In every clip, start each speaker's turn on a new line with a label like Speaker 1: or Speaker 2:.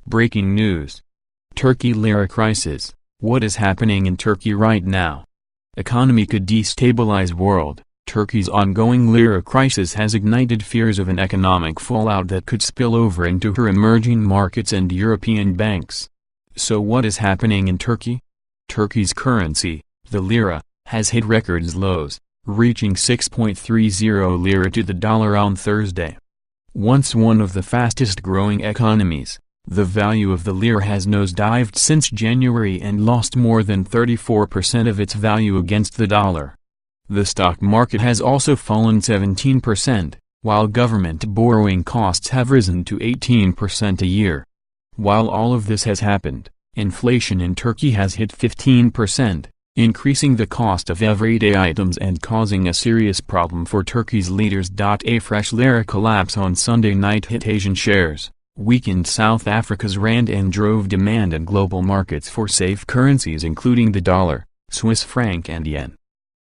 Speaker 1: Breaking news. Turkey lira crisis. What is happening in Turkey right now? Economy could destabilize world. Turkey's ongoing lira crisis has ignited fears of an economic fallout that could spill over into her emerging markets and European banks. So what is happening in Turkey? Turkey's currency, the lira, has hit record lows, reaching 6.30 lira to the dollar on Thursday. Once one of the fastest-growing economies, the value of the lira has nosedived since January and lost more than 34% of its value against the dollar. The stock market has also fallen 17%, while government borrowing costs have risen to 18% a year. While all of this has happened, inflation in Turkey has hit 15%, increasing the cost of everyday items and causing a serious problem for Turkey's leaders. A fresh lira collapse on Sunday night hit Asian shares, weakened South Africa's rand and drove demand in global markets for safe currencies including the dollar, Swiss franc and yen.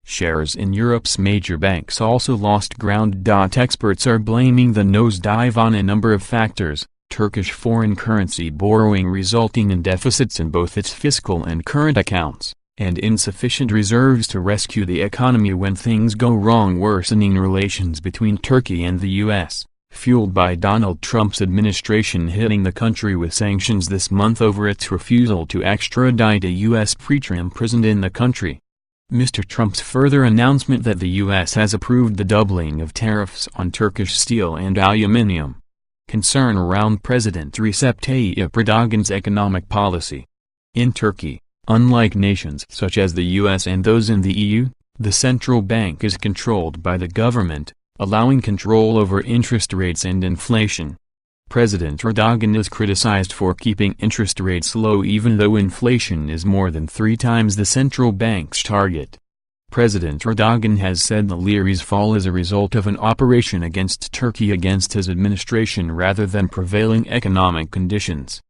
Speaker 1: Shares in Europe's major banks also lost ground. Experts are blaming the nosedive on a number of factors: Turkish foreign currency borrowing resulting in deficits in both its fiscal and current accounts, and insufficient reserves to rescue the economy when things go wrong, worsening relations between Turkey and the U.S., fueled by Donald Trump's administration hitting the country with sanctions this month over its refusal to extradite a U.S. preacher imprisoned in the country. Mr. Trump's further announcement that the U.S. has approved the doubling of tariffs on Turkish steel and aluminum. Concern around President Recep Tayyip Erdogan's economic policy. In Turkey, unlike nations such as the U.S. and those in the EU, the central bank is controlled by the government, allowing control over interest rates and inflation. President Erdogan is criticized for keeping interest rates low even though inflation is more than 3 times the central bank's target. President Erdogan has said the lira's fall is a result of an operation against Turkey against his administration rather than prevailing economic conditions.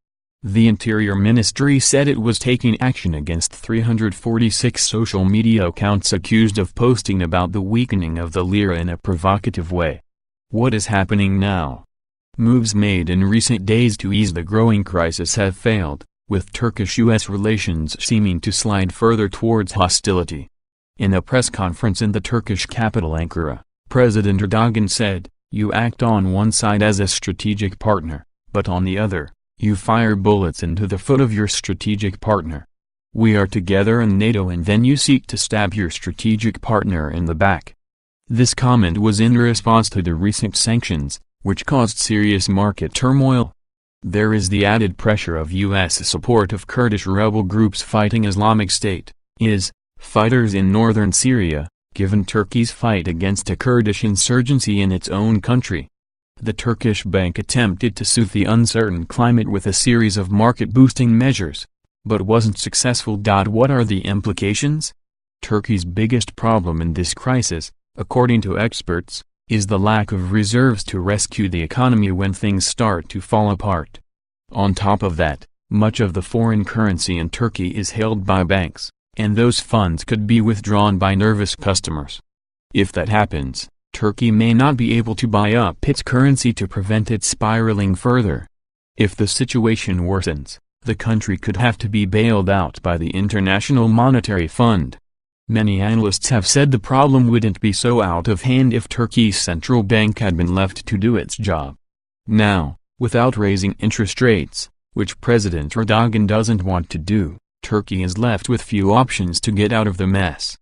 Speaker 1: The Interior Ministry said it was taking action against 346 social media accounts accused of posting about the weakening of the lira in a provocative way. What is happening now? Moves made in recent days to ease the growing crisis have failed, with Turkish-U.S. relations seeming to slide further towards hostility. In a press conference in the Turkish capital Ankara, President Erdogan said, "You act on one side as a strategic partner, but on the other, you fire bullets into the foot of your strategic partner. We are together in NATO and then you seek to stab your strategic partner in the back." This comment was in response to the recent sanctions, which caused serious market turmoil. There is the added pressure of U.S. support of Kurdish rebel groups fighting Islamic State, IS, fighters in northern Syria, given Turkey's fight against a Kurdish insurgency in its own country. The Turkish bank attempted to soothe the uncertain climate with a series of market-boosting measures, but wasn't successful. What are the implications? Turkey's biggest problem in this crisis, according to experts, is the lack of reserves to rescue the economy when things start to fall apart. On top of that, much of the foreign currency in Turkey is held by banks, and those funds could be withdrawn by nervous customers. If that happens, Turkey may not be able to buy up its currency to prevent it spiraling further. If the situation worsens, the country could have to be bailed out by the International Monetary Fund. Many analysts have said the problem wouldn't be so out of hand if Turkey's central bank had been left to do its job. Now, without raising interest rates, which President Erdogan doesn't want to do, Turkey is left with few options to get out of the mess.